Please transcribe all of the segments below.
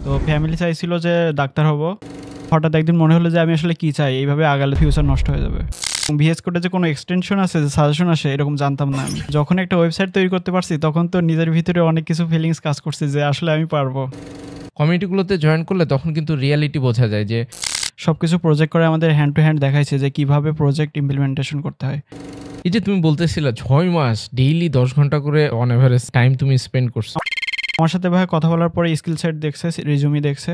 তো ফ্যামিলি চাইছিল যে ডাক্তার হব। হঠাৎ একদিন মনে হলো যে আমি আসলে কি চাই, এইভাবে আগালে ফিউচার নষ্ট হয়ে যাবে। ভিএস কোডে যে কোনো এক্সটেনশন আছে, যে সাজেশন আসে, এরকম জানতাম না আমি। যখন একটা ওয়েবসাইট তৈরি করতে পারছি তখন তো নিজের ভিতরে অনেক কিছু ফিলিংস কাজ করছে যে আসলে আমি পারবো। কমিউনিটিগুলোতে জয়েন করলে তখন কিন্তু রিয়ালিটি বোঝা যায় যে সবকিছু প্রজেক্ট করে আমাদের হ্যান্ড টু হ্যান্ড দেখাইছে যে কিভাবে প্রজেক্ট ইমপ্লিমেন্টেশন করতে হয়। এই যে তুমি বলতেছিলে 6 মাস ডেইলি 10 ঘন্টা করে অন এভারেজ টাইম তুমি স্পেন্ড করছো। আমার সাথে ভাই কথা বলার পরে স্কিল সেট দেখছে, রিজুমি দেখছে,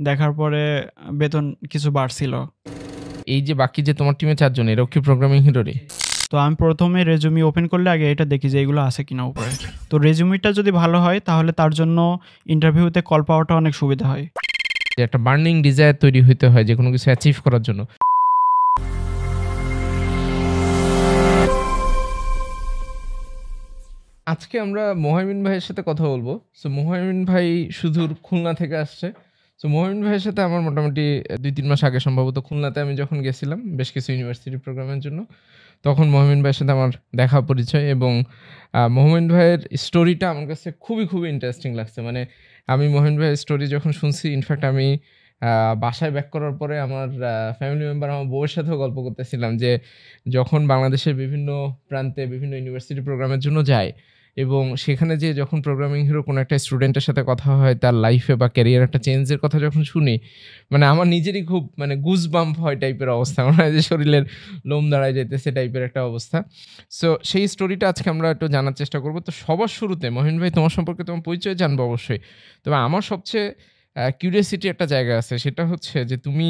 দেখার পরে বেতন কিছু বাড়ছিল। এই যে বাকি যে তোমার টিমে 4 জন, এরাও কি প্রোগ্রামিং হিরোরই? তো আমি প্রথমে রেজুমি ওপেন করলে আগে এটা দেখি যে এগুলো আছে কিনা উপরে। তো রেজুমিটা যদি ভালো হয় তাহলে তার জন্য ইন্টারভিউতে কল পাওয়াটা অনেক সুবিধা হয়। যে একটা বার্নিং ডিজায়ার তৈরি হইতে হয় যে কোনো কিছু অ্যাচিভ করার জন্য। আজকে আমরা মোহাইমিন ভাইয়ের সাথে কথা বলবো। সো মোহাইমিন ভাই সুদূর খুলনা থেকে আসছে। সো মোহাইমিন ভাইয়ের সাথে আমার মোটামুটি 2-3 মাস আগে সম্ভবত খুলনাতে আমি যখন গেছিলাম বেশ কিছু ইউনিভার্সিটি প্রোগ্রামের জন্য, তখন মোহাইমিন ভাইয়ের সাথে আমার দেখা পরিচয়। এবং মোহাইমিন ভাইয়ের স্টোরিটা আমার কাছে খুবই ইন্টারেস্টিং লাগছে। মানে আমি মোহাইমিন ভাইয়ের স্টোরি যখন শুনছি, ইনফ্যাক্ট আমি বাসায় ব্যাক করার পরে আমার ফ্যামিলি মেম্বার, আমার বউয়ের সাথেও গল্প করতেছিলাম যে যখন বাংলাদেশের বিভিন্ন প্রান্তে বিভিন্ন ইউনিভার্সিটি প্রোগ্রামের জন্য যায় এবং সেখানে যে যখন প্রোগ্রামিং হিরো কোনো একটা স্টুডেন্টের সাথে কথা হয়, তার লাইফে বা ক্যারিয়ার একটা চেঞ্জের কথা যখন শুনি, মানে আমার নিজেরই খুব মানে গুজ বাম্প হয় টাইপের অবস্থা, মানে যে শরীরের লোম দাঁড়ায় যাইতেছে টাইপের একটা অবস্থা। সো সেই স্টোরিটা আজকে আমরা একটু জানার চেষ্টা করবো। তো সবার শুরুতে মহিন ভাই, তোমার সম্পর্কে তোমার পরিচয় জানবো অবশ্যই। তবে আমার সবচেয়ে কিউরিয়াসিটি একটা জায়গা আছে, সেটা হচ্ছে যে তুমি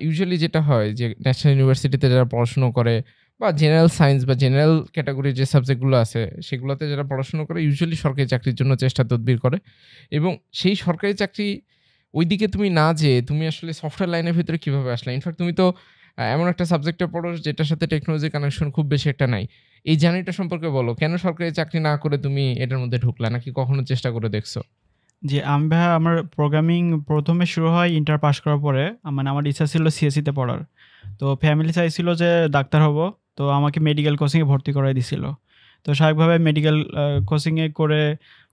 ইউজুয়ালি যেটা হয় যে ন্যাশনাল ইউনিভার্সিটিতে যারা পড়াশুনো করে বা জেনারেল সায়েন্স বা জেনারেল ক্যাটাগরির যে সাবজেক্টগুলো আছে সেগুলোতে যারা পড়াশুনো করে ইউজুয়ালি সরকারি চাকরির জন্য চেষ্টা তদবির করে। এবং সেই সরকারি চাকরি ওই দিকে তুমি না যেয়ে তুমি আসলে সফটওয়্যার লাইনের ভিতরে কীভাবে আসলে? ইনফ্যাক্ট তুমি তো এমন একটা সাবজেক্টে পড়ো যেটার সাথে টেকনোলজির কানেকশন খুব বেশি একটা নাই। এই জার্নিটা সম্পর্কে বলো, কেন সরকারি চাকরি না করে তুমি এটার মধ্যে ঢুকলা, নাকি কখনো চেষ্টা করে দেখছো? জি, আমি ভাইয়া আমার প্রোগ্রামিং প্রথমে শুরু হয় ইন্টার পাস করার পরে। মানে আমার ইচ্ছা ছিল সিএসইতে পড়ার। তো ফ্যামিলি চাইছিল যে ডাক্তার হব। তো আমাকে মেডিকেল কোচিংয়ে ভর্তি করাই দিছিল। তো স্বাভাবিকভাবে মেডিকেল কোচিংয়ে করে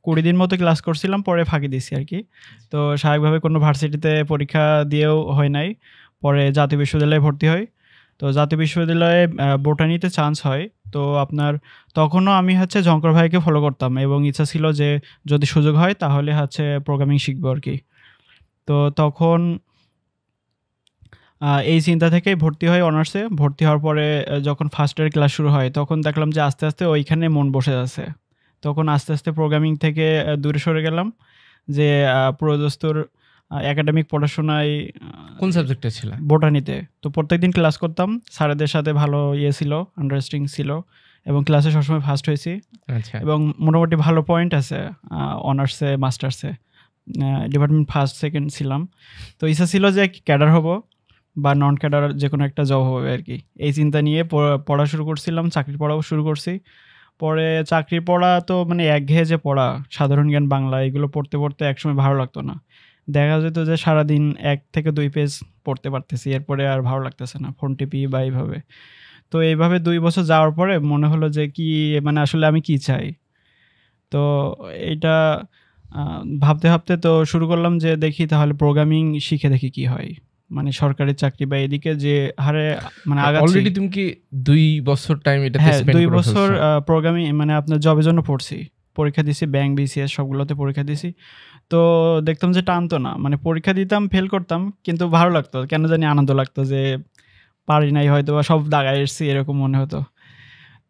20 দিন মতো ক্লাস করছিলাম, পরে ফাঁকি দিছি আর কি। তো স্বাভাবিকভাবে কোনো ভার্সিটিতে পরীক্ষা দিয়েও হয় নাই। পরে জাতীয় বিশ্ববিদ্যালয়ে ভর্তি হই। তো জাতীয় বিশ্ববিদ্যালয়ে বোটানিতে চান্স হয়। তো আপনার তখনও আমি জঙ্কর ভাইকে ফলো করতাম এবং ইচ্ছা ছিল যে যদি সুযোগ হয় তাহলে প্রোগ্রামিং শিখবো আর কি। তো তখন এই চিন্তা থেকেই ভর্তি হয় অনার্সে। ভর্তি হওয়ার পরে যখন ফার্স্ট ইয়ার ক্লাস শুরু হয় তখন দেখলাম যে আস্তে আস্তে ওইখানে মন বসে যাচ্ছে। তখন আস্তে আস্তে প্রোগ্রামিং থেকে দূরে সরে গেলাম। যে পুরো দস্তুর একাডেমিক পড়াশোনায় কোন সাবজেক্টে ছিল? বোটানিতে। তো প্রত্যেকদিন ক্লাস করতাম, স্যারেদের সাথে ভালো ছিল, আন্ডারস্ট্যান্ডিং ছিল এবং ক্লাসে সবসময় ফার্স্ট হয়েছি। আচ্ছা। এবং মোটামুটি ভালো পয়েন্ট আছে অনার্সে, মাস্টার্সে ডিপার্টমেন্ট ফার্স্ট সেকেন্ড ছিলাম। তো ইচ্ছা ছিল যে ক্যাডার হব বা নন ক্যাডার যে কোনো একটা জব হবে আর কি। এই চিন্তা নিয়ে পড়া শুরু করছিলাম, চাকরির পড়াও শুরু করছি। পরে চাকরির পড়া তো মানে একঘেয়ে যে পড়া, সাধারণ জ্ঞান, বাংলা, এগুলো পড়তে পড়তে একসময় ভালো লাগতো না। দেখা যেত যে সারাদিন 1 থেকে 2 পেজ পড়তে পারতেছি, এরপরে আর ভালো লাগতেছে না, ফোন টিপি বা এইভাবে। তো এইভাবে 2 বছর যাওয়ার পরে মনে হলো যে কি মানে আসলে আমি কি চাই। তো এইটা ভাবতে ভাবতে তো শুরু করলাম যে দেখি তাহলে প্রোগ্রামিং শিখে দেখি কি হয়। মানে সরকারি চাকরি বা এদিকে যে হারে মানে আগাচ্ছি। অলরেডি তুমি কি 2 বছর টাইম এটাতে স্পেন্ড করে 2 বছর প্রোগ্রামিং মানে আপনার জবের জন্য পড়ছি। পরীক্ষা দিছি, ব্যাংক, বিসিএস সবগুলোতে পরীক্ষা দিছি। তো দেখতাম যে টানতো না। মানে পরীক্ষা দিতাম, ফেল করতাম, কিন্তু ভালো লাগতো। কেন জানি আনন্দ লাগতো যে পারি নাই, হয়তো বা সব দাগায় এসেছি এরকম মনে হতো।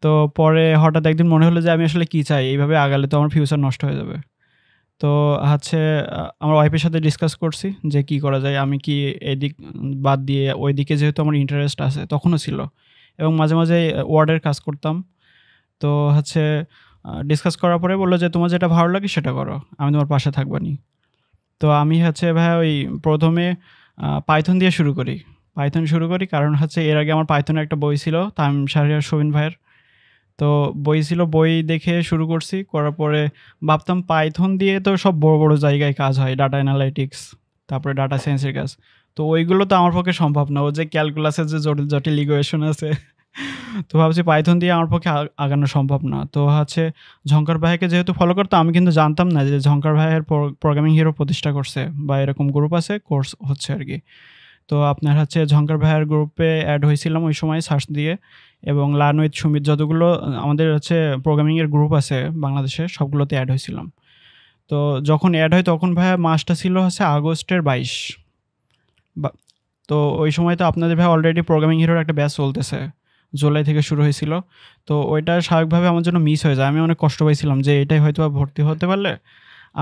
তো পরে হঠাৎ একদিন মনে হলো যে আমি আসলে কি চাই, এইভাবে আগালে তো আমার ফিউচার নষ্ট হয়ে যাবে। তো আমার ওয়াইফের সাথে ডিসকাস করছি যে কি করা যায়। আমি কি এদিক বাদ দিয়ে ওইদিকে যেহেতু আমার ইন্টারেস্ট আছে, তখনও ছিল এবং মাঝে মাঝে ওয়ার্ডের কাজ করতাম। তো ডিসকাস করার পরে বললো যে তোমার যেটা ভালো লাগে সেটা করো, আমি তোমার পাশে থাকবানি। তো আমি ভাইয়া ওই প্রথমে পাইথন দিয়ে শুরু করি। কারণ এর আগে আমার পাইথনের একটা বই ছিল, তামিম শাহরিয়ার শোভিন ভাইয়ের। তো বই ছিল, বই দেখে শুরু করছি। করার পরে ভাবতাম পাইথন দিয়ে তো সব বড় বড় জায়গায় কাজ হয়, ডাটা অ্যানালাইটিক্স, তারপরে ডাটা সায়েন্সের কাজ। তো ওইগুলো তো আমার পক্ষে সম্ভব না। ও যে ক্যালকুলাসের যে জটিল জটিল ইকুয়েশন আছে তো ভাবছি পাইথন দিয়ে আমার পক্ষে আগানো সম্ভব না। তো হচ্ছে ঝংকার ভাইকে যেহেতু ফলো করতাম, আমি কিন্তু জানতাম না যে ঝংকার ভাইয়ের প্রোগ্রামিং হিরো প্রতিষ্ঠা করছে বা এরকম গ্রুপ আছে, কোর্স হচ্ছে আরকি। তো আপনার হচ্ছে ঝংকার ভাইয়ের গ্রুপে অ্যাড হয়েছিলাম ওই সময় সার্চ দিয়ে, এবং লার্ন উইথ সুমিত যতগুলো আমাদের হচ্ছে প্রোগ্রামিংয়ের গ্রুপ আছে বাংলাদেশে সবগুলোতে অ্যাড হয়েছিলাম। তো যখন অ্যাড হয় তখন ভাইয়া মাসটা ছিল হচ্ছে আগস্টের 22 বা, তো ওই সময় তো আপনাদের ভাই অলরেডি প্রোগ্রামিং হিরোর একটা ব্যাচ চলতেছে, জুলাই থেকে শুরু হয়েছিল। তো ওইটা স্বাভাবিকভাবে আমার জন্য মিস হয়ে যায়। আমি অনেক কষ্ট পাইছিলাম যে এটাই হয়তো ভর্তি হতে পারলে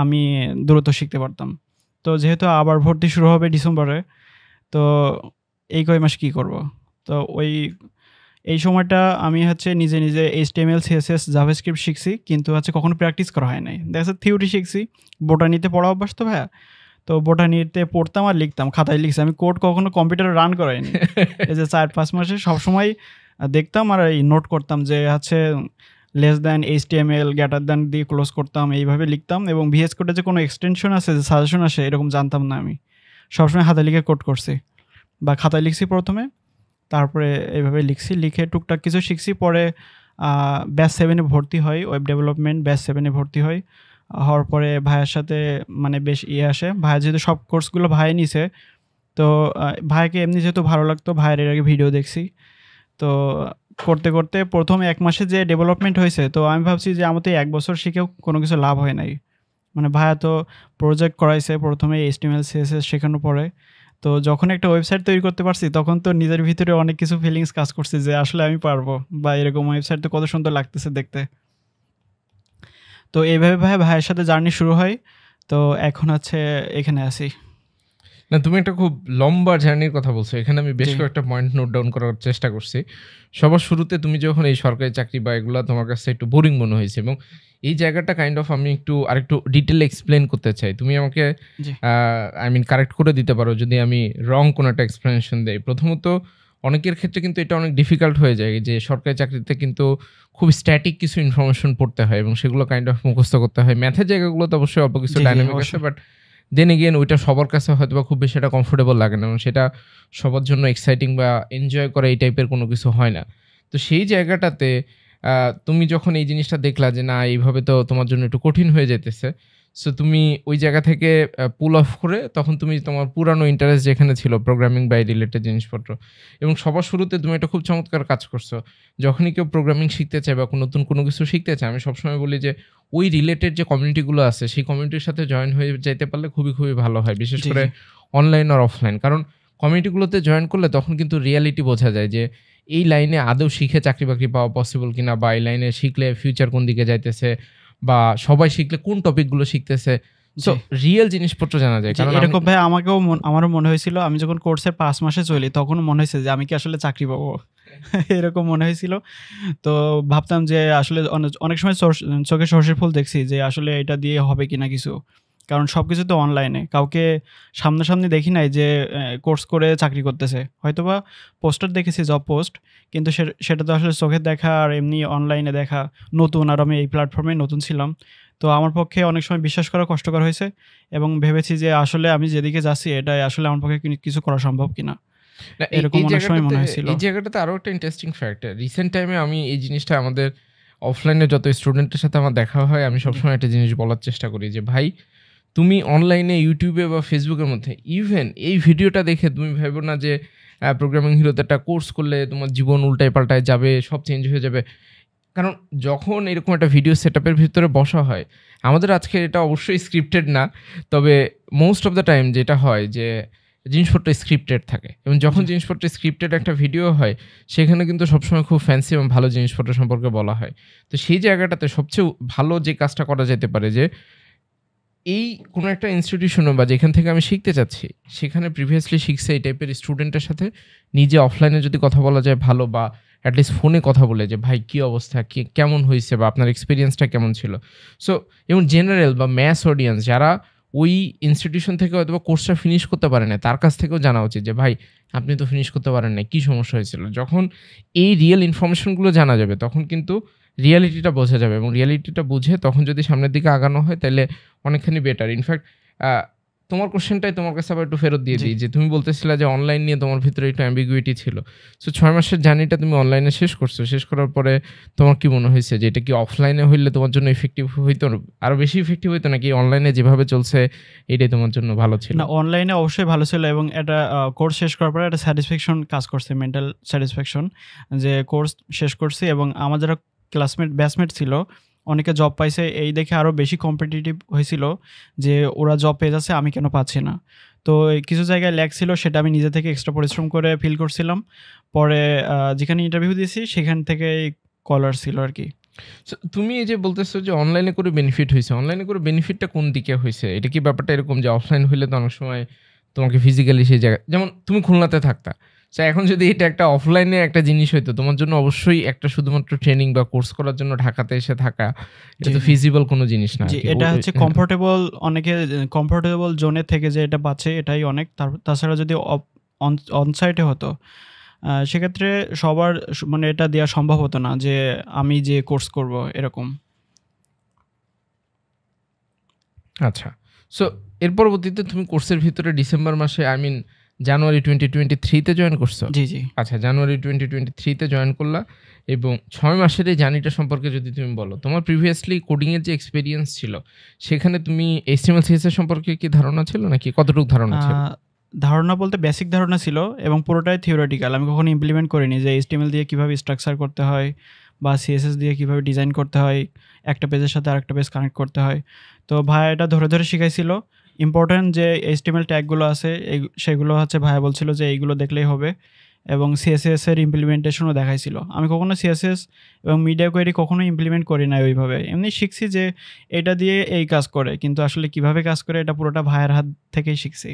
আমি দ্রুত শিখতে পারতাম। তো যেহেতু আবার ভর্তি শুরু হবে ডিসেম্বরে, তো এই কয় মাস কী করব? তো এই সময়টা আমি হচ্ছে নিজে নিজে HTML, CSS, জাভাস্ক্রিপ্ট শিখছি, কিন্তু হচ্ছে কখনো প্র্যাকটিস করা হয় নাই। দেখা যাচ্ছে থিওরি শিখছি, বোটানিতে পড়া অভ্যাস তো ভাইয়া। তো বোটানিতে পড়তাম আর লিখতাম, খাতায় লিখছি। আমি কোড কখনো কম্পিউটারে রান করাইনি। এই যে 4-5 মাসে সবসময় দেখতাম আর এই নোট করতাম যে হচ্ছে less than HTML, greater than দিয়ে ক্লোজ করতাম, এইভাবে লিখতাম। এবং VS কোডে যে কোনো এক্সটেনশন আছে, যে সাজেশন আসে, এরকম জানতাম না আমি। সবসময় হাতে লিখে কোড করছি বা খাতায় লিখছি প্রথমে, তারপরে এইভাবে লিখছি, লিখে টুকটাক কিছু শিখছি। পরে ব্যাচ 7-এ ভর্তি হয়, ওয়েব ডেভেলপমেন্ট ব্যাচ 7-এ ভর্তি হয়। হওয়ার পরে ভাইয়ের সাথে মানে বেশ আসে। ভাইয়া যেহেতু সব কোর্সগুলো ভাইয়ে নিছে, তো ভাইয়াকে এমনি যেহেতু ভালো লাগতো, ভাইয়ের এর আগে ভিডিও দেখছি। তো করতে করতে প্রথম 1 মাসে যে ডেভেলপমেন্ট হয়েছে, তো আমি ভাবছি যে আমার তো 1 বছর শিখেও কোনো কিছু লাভ হয় নাই। মানে ভাইয়া তো প্রজেক্ট করাইছে প্রথমে, HTML, CSS শেখানোর পরে। তো যখন একটা ওয়েবসাইট তৈরি করতে পারছি, তখন তো নিজের ভিতরে অনেক কিছু ফিলিংস কাজ করছে যে আসলে আমি পারবো, বা এরকম ওয়েবসাইট তো কত সুন্দর লাগতেছে দেখতে। তো এইভাবে ভাইয়ের সাথে জার্নি শুরু হয়। তো এখন হচ্ছে এখানে আছি। না, তুমি একটা খুব লম্বা জার্নির কথা বলছো। এখানে আমি বেশ জি। কয়েকটা পয়েন্ট নোট ডাউন করার চেষ্টা করছি। সবার শুরুতে তুমি যখন এই সরকারি চাকরি বা এগুলা তোমার কাছে একটু বোরিং মনে হয়েছে, এবং এই জায়গাটা কাইন্ড অফ আমি আরেকটু ডিটেল এক্সপ্লেন করতে চাই। তুমি আমাকে জি। কারেক্ট করে দিতে পারো যদি আমি রং কোনো একটা এক্সপ্লেনেশন দেই। প্রথমত, অনেকের ক্ষেত্রে কিন্তু এটা অনেক ডিফিকাল্ট হয়ে যায় যে সরকারি চাকরিতে কিন্তু খুব স্ট্যাটিক কিছু ইনফরমেশন পড়তে হয় এবং সেগুলো কাইন্ড অফ মুখস্থ করতে হয়। ম্যাথের জায়গাগুলোতে অবশ্যই অল্প কিছু জি, জি, ডাইনামিক আছে, অবশ্যই। বাট দেন এগেইন ওইটা সবার কাছে হয়তোবা খুব বেশি একটা কমফোর্টেবল লাগে না এবং সেটা সবার জন্য এক্সাইটিং বা এনজয় করা এই টাইপের কোনো কিছু হয় না। তো সেই জায়গাটাতে তুমি যখন এই জিনিসটা দেখলা যে না, এইভাবে তো তোমার জন্য একটু কঠিন হয়ে যেতেছে, সো তুমি ওই জায়গা থেকে পুল অফ করে তখন তুমি তোমার পুরানো ইন্টারেস্ট যেখানে ছিল প্রোগ্রামিং বা রিলেটেড জিনিসপত্র, এবং সবার শুরুতে তুমি একটা খুব চমৎকার কাজ করছো। যখনই কেউ প্রোগ্রামিং শিখতে চায় বা নতুন কোনো কিছু শিখতে চায়, আমি সবসময় বলি যে ওই রিলেটেড যে কমিউনিটিগুলো আছে সেই কমিউনিটির সাথে জয়েন হয়ে যেতে পারলে খুবই খুবই ভালো হয়, বিশেষ জি, করে জি। অনলাইন আর অফলাইন। কারণ কমিউনিটিগুলোতে জয়েন করলে তখন কিন্তু রিয়ালিটি বোঝা যায় যে এই লাইনে আদৌ শিখে চাকরি বাকরি পাওয়া পসিবল কিনা, বা এই লাইনে শিখলে ফিউচার কোন দিকে যাইতেছে, বা সবাই শিখলে কোন টপিকগুলো শিখতেছে। সো জি। রিয়েল জিনিসপত্র জানা যায়। জি, কারণ এরকম ভাই আমারও মনে হয়েছিল। আমি যখন কোর্সের 5 মাসে চলি, তখনও মনে হয়েছে যে আমি কি আসলে চাকরি পাবো? এরকম মনে হয়েছিল। তো ভাবতাম যে আসলে অনেক সময় চোখে সর্ষের ফুল দেখছি যে আসলে এটা দিয়ে হবে কিনা কিছু। কারণ সবকিছু তো অনলাইনে। কাউকে সামনাসামনি দেখি নাই যে কোর্স করে চাকরি করতেছে। হয়তোবা পোস্টার দেখেছি, জব পোস্ট। কিন্তু সেটা তো আসলে চোখের দেখা আর এমনি অনলাইনে দেখা নতুন, আর আমি এই প্ল্যাটফর্মে নতুন ছিলাম। তো আমার পক্ষে অনেক সময় বিশ্বাস করা কষ্টকর হয়েছে, এবং ভেবেছি যে আসলে আমি যেদিকে যাচ্ছি এটাই আসলে আমার পক্ষে কিছু করা সম্ভব কিনা। না, এরকম অনেক সময় মনে হয়েছিল। এই জায়গাটাতে আরো একটা ইন্টারেস্টিং ফ্যাক্ট, রিসেন্ট টাইমে আমি এই জিনিসটা আমাদের অফলাইনে যত স্টুডেন্টের সাথে আমার দেখা হয়, আমি জি, সবসময় একটা জিনিস বলার চেষ্টা করি যে ভাই, তুমি অনলাইনে ইউটিউবে বা ফেসবুকের মধ্যে ইভেন এই ভিডিওটা দেখে তুমি ভেবো না যে প্রোগ্রামিং হিরোতে একটা কোর্স করলে তোমার জীবন উল্টায় পাল্টায় যাবে, সব চেঞ্জ হয়ে যাবে। কারণ যখন এরকম একটা ভিডিও সেটআপের ভিতরে বসা হয়, আমাদের আজকে এটা অবশ্যই স্ক্রিপ্টেড না, তবে মোস্ট অফ দ্য টাইম যেটা হয় যে জিনিসপত্র স্ক্রিপ্টেড থাকে, এবং যখন জি, জিনিসপত্র স্ক্রিপ্টেড একটা ভিডিও হয় সেখানে কিন্তু সবসময় খুব ফ্যান্সি এবং ভালো জিনিসপত্র সম্পর্কে বলা হয়। তো সেই জায়গাটাতে সবচেয়ে ভালো যে কাজটা করা যেতে পারে যে এই কোনো একটা ইনস্টিটিউশনে বা যেখান থেকে আমি শিখতে চাচ্ছি সেখানে প্রিভিয়াসলি শিখছে এই টাইপের স্টুডেন্টের সাথে নিজে অফলাইনে যদি কথা বলা যায় ভালো, বা অ্যাটলিস্ট ফোনে কথা বলে যে ভাই কী অবস্থা, কেমন হয়েছে, বা আপনার এক্সপিরিয়েন্সটা কেমন ছিল। সো এবং জেনারেল বা ম্যাস অডিয়েন্স যারা ওই ইনস্টিটিউশন থেকে হয়তো বা কোর্সটা ফিনিশ করতে পারে না, তার কাছ থেকেও জানা উচিত যে ভাই আপনি তো ফিনিশ করতে পারেন না, কী সমস্যা হয়েছিল। যখন এই রিয়েল ইনফরমেশনগুলো জানা যাবে তখন কিন্তু রিয়ালিটিটা বোঝা যাবে, এবং রিয়ালিটিটা বুঝে তখন যদি সামনের দিকে আগানো হয় তাহলে অনেকখানি বেটার। ইনফ্যাক্ট তোমার কোশ্চেনটাই তোমার কাছে আবার একটু ফেরত দিয়ে জি। দিই যে তুমি বলতেছিলা যে অনলাইন নিয়ে তোমার ভিতরে একটু অ্যাম্বিগুইটি ছিল। সো 6 মাসের জার্নিটা তুমি অনলাইনে শেষ করছো। শেষ করার পরে তোমার কি মনে হইছে যে এটা কি অফলাইনে হইলে তোমার জন্য ইফেক্টিভ হইতো, আরো বেশি ইফেক্টিভ হইতো, নাকি অনলাইনে যেভাবে চলছে এটাই তোমার জন্য ভালো ছিল? না, অনলাইনে অবশ্যই ভালো ছিল এবং এটা কোর্স শেষ করার পরে একটা স্যাটিসফ্যাকশন কাজ করছে, মেন্টাল স্যাটিসফ্যাকশন, যে কোর্স শেষ করছি এবং আমার যারা ক্লাসমেট ব্যাচমেট ছিল অনেকে জব পাইছে, এই দেখে আরও বেশি কম্পিটিটিভ হয়েছিল যে ওরা জব পেয়ে যাচ্ছে, আমি কেন পাচ্ছি না। তো কিছু জায়গায় ল্যাগ ছিল, সেটা আমি নিজে থেকে এক্সট্রা পরিশ্রম করে ফিল করছিলাম। পরে যেখানে ইন্টারভিউ দিয়েছি সেখান থেকে কল আসছিল আর কি। So, তুমি এই যে বলতেছো যে অনলাইনে করে বেনিফিট হয়েছে, অনলাইনে করে বেনিফিটটা কোন দিকে হয়েছে? এটা কি ব্যাপারটা এরকম যে অফলাইন হইলে তো অনেক সময় তোমাকে ফিজিক্যালি সেই জায়গায়, যেমন তুমি খুলনাতে থাকতা, সো এখন যদি এটা একটা অফলাইনে একটা জিনিস হইতো তোমার জন্য, অবশ্যই একটা শুধুমাত্র ট্রেনিং বা কোর্স করার জন্য ঢাকাতে এসে থাকা, এটা জি, তো জি। ফিজিবল কোনো জিনিস না আর জি, কি। এটা হচ্ছে কমফোর্টেবল, অনেকে কমফোর্টেবল জোনে থেকে যে এটা পাচ্ছে এটাই অনেক। তাছাড়া যদি অনসাইটে হতো সেক্ষেত্রে সবার মানে এটা দেওয়া সম্ভব হতো না যে আমি যে কোর্স করব এরকম। আচ্ছা, সো এর পরবর্তীতে তুমি কোর্সের ভিতরে ডিসেম্বর মাসে, আই মিন জানুয়ারি 2023-তে জয়েন করছো? জি, জি। আচ্ছা, জানুয়ারি 2023-তে জয়েন করলা এবং 6 মাসের এই জার্নিটা সম্পর্কে যদি তুমি বলো, তোমার প্রিভিয়াসলি কোডিংয়ের যে এক্সপেরিয়েন্স ছিল সেখানে তুমি HTML CSS সম্পর্কে কি ধারণা ছিল, নাকি কতটুকু ধারণা ছিল? ধারণা বলতে বেসিক ধারণা ছিল এবং পুরোটাই থিওরিটিক্যাল। আমি কখনো ইমপ্লিমেন্ট করিনি যে HTML দিয়ে কিভাবে স্ট্রাকচার করতে হয় বা CSS দিয়ে কিভাবে ডিজাইন করতে হয়, একটা পেজের সাথে আরেকটা পেজ কানেক্ট করতে হয়। তো ভাইয়া এটা ধরে ধরে শিখাইছিল। ইম্পর্ট্যান্ট যে HTML ট্যাগগুলো আছে সেগুলো হচ্ছে ভাইয়া বলছিল যে এইগুলো দেখলেই হবে এবং CSS এর ইমপ্লিমেন্টেশনও দেখাইছিল। আমি কখনো CSS এবং মিডিয়া কোয়েরি কখনো ইমপ্লিমেন্ট করি নাই ওইভাবে। এমনি শিখছি যে এটা দিয়ে এই কাজ করে, কিন্তু আসলে কিভাবে কাজ করে এটা পুরোটা ভাইয়ের হাত থেকেই শিখছি।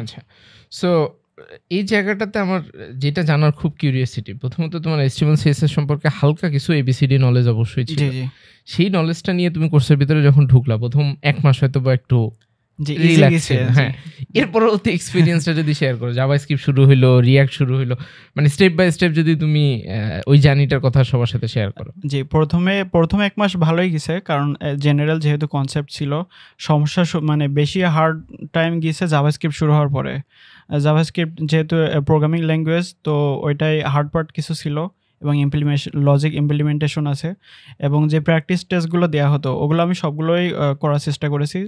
আচ্ছা, সো এই জায়গাটাতে আমার যেটা জানার খুব কিউরিওসিটি, প্রথমত তোমার HTML CSS সম্পর্কে হালকা কিছু ABCD নলেজ অবশ্যই ছিল। জি, জি। সেই নলেজটা নিয়ে তুমি কোর্সের ভিতরে যখন ঢুকলা, প্রথম 1 মাস হয়তো বা একটু জি, রিল্যাক্স গেছে। ছিল, হ্যাঁ। এর পরবর্তী এক্সপেরিয়েন্সটা যদি শেয়ার করো, জাভাস্ক্রিপ্ট শুরু হইলো, রিঅ্যাক্ট শুরু হইলো, মানে স্টেপ বাই স্টেপ যদি তুমি ওই জার্নিটার কথা সবার সাথে শেয়ার করো। জি, প্রথম 1 মাস ভালোই গেছে, কারণ জেনারেল যেহেতু কনসেপ্ট ছিল, সমস্যা মানে বেশি হার্ড টাইম গিয়েছে জাভাস্ক্রিপ্ট শুরু হওয়ার পরে। জাভাস্ক্রিপ্ট যেহেতু প্রোগ্রামিং ল্যাঙ্গুয়েজ, তো ওইটাই হার্ড পার্ট কিছু ছিল এবং লজিক ইমপ্লিমেন্টেশন আছে এবং যে প্র্যাকটিস টেস্টগুলো দেওয়া হতো ওগুলো আমি সবগুলোই করার চেষ্টা করেছি।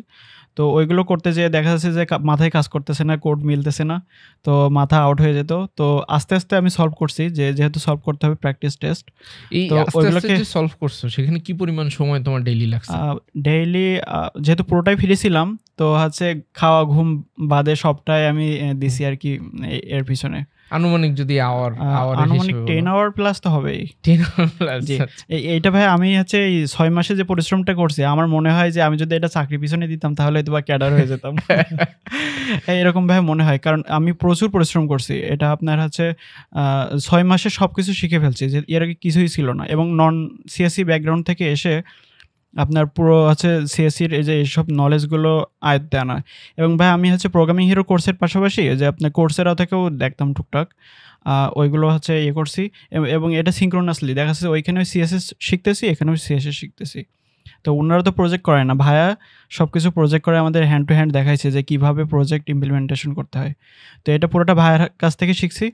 তো ওইগুলো করতে যেয়ে দেখা যাচ্ছে যে মাথায় কাজ করতেছে না, কোড মিলতেছে না, তো মাথা আউট হয়ে যেত। তো আস্তে আস্তে আমি সলভ করছি, যেহেতু সলভ করতে হবে প্র্যাকটিস টেস্ট। এই তো আস্তে আস্তে ওইগুলোকে যে সলভ করছো সেখানে কি পরিমাণ সময় তোমার ডেইলি লাগছে? ডেইলি যেহেতু পুরোটাই ফ্রি ছিলাম, তো হচ্ছে খাওয়া ঘুম বাদে সবটাই আমি দিছি আর কি এর পিছনে। আনুমানিক যদি আনুমানিক 10 আওয়ার প্লাস তো হবেই। 10 আওয়ার প্লাস। জি, এইটা ভাই আমি হচ্ছে এই 6 মাসে যে পরিশ্রমটা করছি, আমার মনে হয় যে আমি যদি এটা চাকরির পিছনে দিতাম তাহলে হয়তো বা ক্যাডার হয়ে যেতাম। এরকম ভাবে মনে হয়, কারণ আমি প্রচুর পরিশ্রম করছি। এটা আপনার হচ্ছে 6 মাসে সবকিছু শিখে ফেলছি, যে এর আগে কিছুই ছিল না এবং নন সিএসসি ব্যাকগ্রাউন্ড থেকে এসে আপনার পুরো হচ্ছে সিএসসির এই যে এইসব নলেজগুলো আয়ত্তে আনা। এবং ভাই আমি হচ্ছে প্রোগ্রামিং হিরো কোর্সের পাশাপাশি যে আপনার কোর্সেরা থেকেও দেখতাম টুকটাক, ওইগুলো হচ্ছে ইয়ে করছি এবং এটা সিঙ্ক্রোনাসলি দেখা যাচ্ছে ওইখানেও সিএসএস শিখতেছি, এখানেও সিএসএস শিখতেছি। তো ওনারা তো প্রজেক্ট করে না, ভাইয়া সব কিছু প্রজেক্ট করে আমাদের হ্যান্ড টু হ্যান্ড দেখাইছে যে কীভাবে প্রজেক্ট ইমপ্লিমেন্টেশন করতে হয়। তো এটা পুরোটা ভাইয়ের কাছ থেকে শিখছি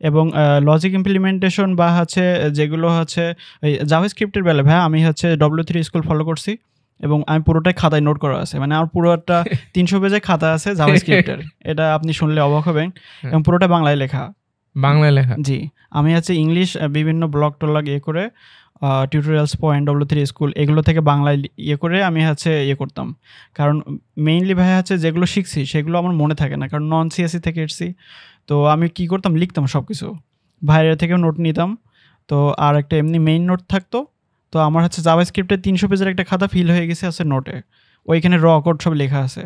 এবং লজিক ইমপ্লিমেন্টেশন বা হচ্ছে যেগুলো হচ্ছে ওই জাভাস্ক্রিপ্টের বেলা ভাইয়া আমি হচ্ছে W3 স্কুল ফলো করছি এবং আমি পুরোটাই খাতায় নোট করা আছে, মানে আমার পুরোটা 300 পেজের খাতা আছে জাভাস্ক্রিপ্টের। এটা আপনি শুনলে অবাক হবেন এবং পুরোটা বাংলায় লেখা। বাংলায় লেখা? জি, আমি হচ্ছে ইংলিশ বিভিন্ন ব্লগ টলগ ইয়ে করে টিউটোরিয়ালস পয়েন্ট W3 স্কুল এগুলো থেকে বাংলায় ইয়ে করে আমি হচ্ছে ইয়ে করতাম। কারণ মেইনলি ভাই হচ্ছে যেগুলো শিখছি সেগুলো আমার মনে থাকে না, কারণ নন সিএসসি থেকে এসেছি। তো আমি কি করতাম, লিখতাম সব কিছু, বাইরে থেকেও নোট নিতাম। তো আর একটা এমনি মেইন নোট থাকতো। তো আমার হচ্ছে জাভাস্ক্রিপ্টের 300 পেজের একটা খাতা ফিল হয়ে গেছে আছে নোটে, ওইখানে র কোড সব লেখা আছে,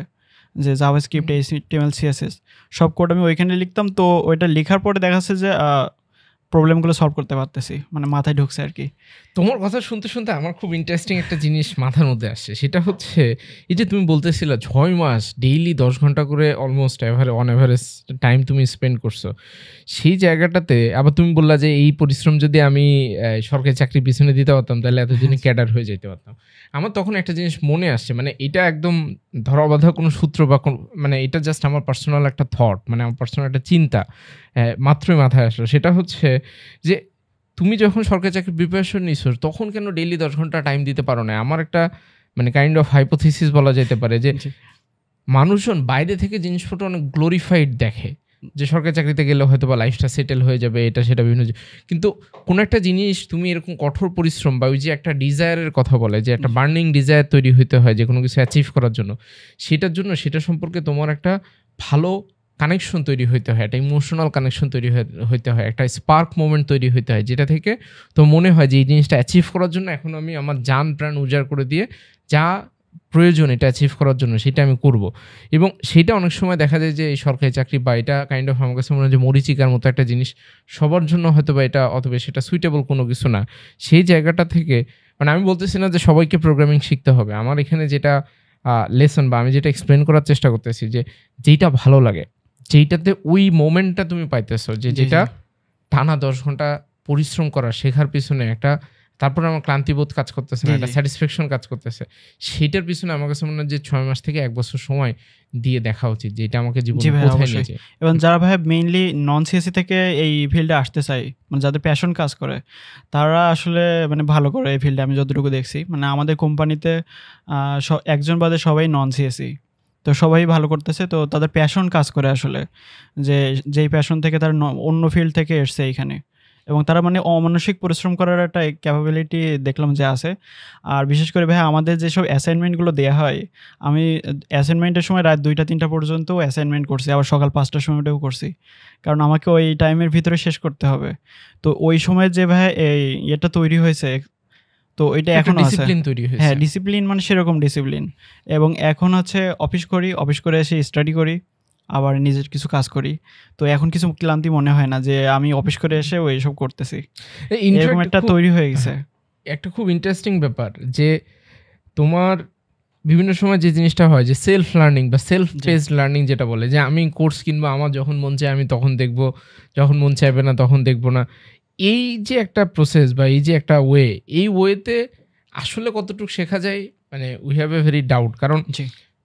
যে জাভাস্ক্রিপ্ট HTML CSS সব কোড আমি ওইখানে লিখতাম। তো ওইটা লেখার পরে দেখা যাচ্ছে যে প্রবলেমগুলো সলভ করতে পারতেছি, মানে মাথায় ঢুকছে আর কি। তোমার কথা শুনতে শুনতে আমার খুব ইন্টারেস্টিং একটা জিনিস মাথার মধ্যে আসছে, সেটা হচ্ছে এই যে তুমি বলতেছিলে 6 মাস ডেইলি 10 ঘন্টা করে অলমোস্ট অন এভারেজ টাইম তুমি স্পেন্ড করছো, সেই জায়গাটাতে আবার তুমি বললা যে এই পরিশ্রম যদি আমি সরকারি চাকরির পিছনে দিতে পারতাম তাহলে এতদিনে ক্যাডার হয়ে যেতে পারতাম। আমার তখন একটা জিনিস মনে আসছে, মানে এটা একদম ধরা বাঁধা কোনো সূত্র বা মানে এটা জাস্ট আমার পার্সোনাল একটা থট, মানে আমার পার্সোনাল একটা চিন্তা মাত্রই মাথায় আসলো। সেটা হচ্ছে যে তুমি যখন সরকারি চাকরির প্রিপারেশন নিছো তখন কেন ডেইলি 10 ঘন্টা টাইম দিতে পারো না? আমার একটা মানে কাইন্ড অফ হাইপোথিসিস বলা যেতে পারে যে মানুষজন বাইরে থেকে জিনিসপত্র অনেক গ্লোরিফাইড দেখে, যে সরকারি চাকরিতে গেলে হয়তো বা লাইফটা সেটেল হয়ে যাবে, এটা সেটা বিভিন্ন কিন্তু কোনো একটা জিনিস তুমি এরকম কঠোর পরিশ্রম বা ওই যে একটা ডিজায়ারের কথা বলে যে একটা বার্নিং ডিজায়ার তৈরি হইতে হয় যে কোনো কিছু অ্যাচিভ করার জন্য, সেটা সম্পর্কে তোমার একটা ভালো কানেকশন তৈরি হইতে হয়, একটা ইমোশনাল কানেকশন তৈরি হইতে হয়, একটা স্পার্ক মোমেন্ট তৈরি হইতে হয়, যেটা থেকে তো মনে হয় যে এই জিনিসটা অ্যাচিভ করার জন্য এখন আমি আমার জান প্রাণ উজাড় করে দিয়ে যা প্রয়োজন এটা অ্যাচিভ করার জন্য সেটা আমি করব। এবং সেটা অনেক সময় দেখা যায় যে এই সরকারি চাকরি বা এটা কাইন্ড অফ আমার কাছে মনে হয় যে মরিচিকার মতো একটা জিনিস, সবার জন্য হয়তো বা এটা অথবা সেটা সুইটেবল কোনো কিছু না। সেই জায়গাটা থেকে মানে আমি বলতেছি না যে সবাইকে প্রোগ্রামিং শিখতে হবে, আমার এখানে যেটা লেসন বা আমি যেটা এক্সপ্লেন করার চেষ্টা করতেছি যে যেইটা ভালো লাগে, যেইটাতে ওই মোমেন্টটা তুমি পাইতেছো, যেটা টানা 10 ঘন্টা পরিশ্রম করা শেখার পিছনে একটা, তারপরে আমার ক্লান্তিবোধ কাজ করতেছে না, একটা স্যাটিসফ্যাকশন কাজ করতেছে, সেটার পিছনে আমার কাছে মনে হয় যে 6 মাস থেকে 1 বছর সময় দিয়ে দেখা উচিত যে এটা আমাকে জীবনে কোথায় নিয়ে যায়। এবং যারা ভাই মেইনলি নন সিএসসি থেকে এই ফিল্ডে আসতে চায়, মানে যাদের প্যাশন কাজ করে, তারা আসলে মানে ভালো করে এই ফিল্ডে আমি যতটুকু দেখছি, মানে আমাদের কোম্পানিতে একজন বাদে সবাই নন সিএসসি, তো সবাই ভালো করতেছে, তো তাদের প্যাশন কাজ করে আসলে, যেই প্যাশন থেকে তার অন্য ফিল্ড থেকে এসছে এইখানে, এবং তারা মানে অমানসিক পরিশ্রম করার একটা ক্যাপাবিলিটি দেখলাম যে আছে। আর বিশেষ করে ভাই আমাদের যেসব অ্যাসাইনমেন্টগুলো দেওয়া হয়, আমি অ্যাসাইনমেন্টের সময় রাত 2টা-3টা পর্যন্ত অ্যাসাইনমেন্ট করছি, আবার সকাল 5টার সময়টাও করছি, কারণ আমাকে ওই টাইমের ভিতরে শেষ করতে হবে। তো ওই সময় যে ভাই এই এটা তৈরি হয়েছে, তো এটা এখন ডিসিপ্লিন তৈরি হয়েছে। হ্যাঁ, ডিসিপ্লিন মানে সেরকম ডিসিপ্লিন। এবং এখন হচ্ছে অফিস করে এসে স্টাডি করি, আবার নিজের কিছু কাজ করি। তো এখন কিছু ক্লান্তি মনে হয় না যে আমি অফিস করে এসে এইসব করতেছি, এরকম একটা তৈরি হয়ে গেছে। একটা খুব ইন্টারেস্টিং ব্যাপার যে তোমার বিভিন্ন সময় যে জিনিসটা হয় যে সেলফ লার্নিং বা সেলফ পেসড লার্নিং যেটা বলে, যে আমি কোর্স কিনবো, আমার যখন মন চায় আমি তখন দেখবো, যখন মন চাইবে না তখন দেখবো না, এই যে একটা প্রসেস বা এই যে একটা ওয়ে, এই ওয়েতে আসলে কতটুকু শেখা যায় মানে we have a very doubt. কারণ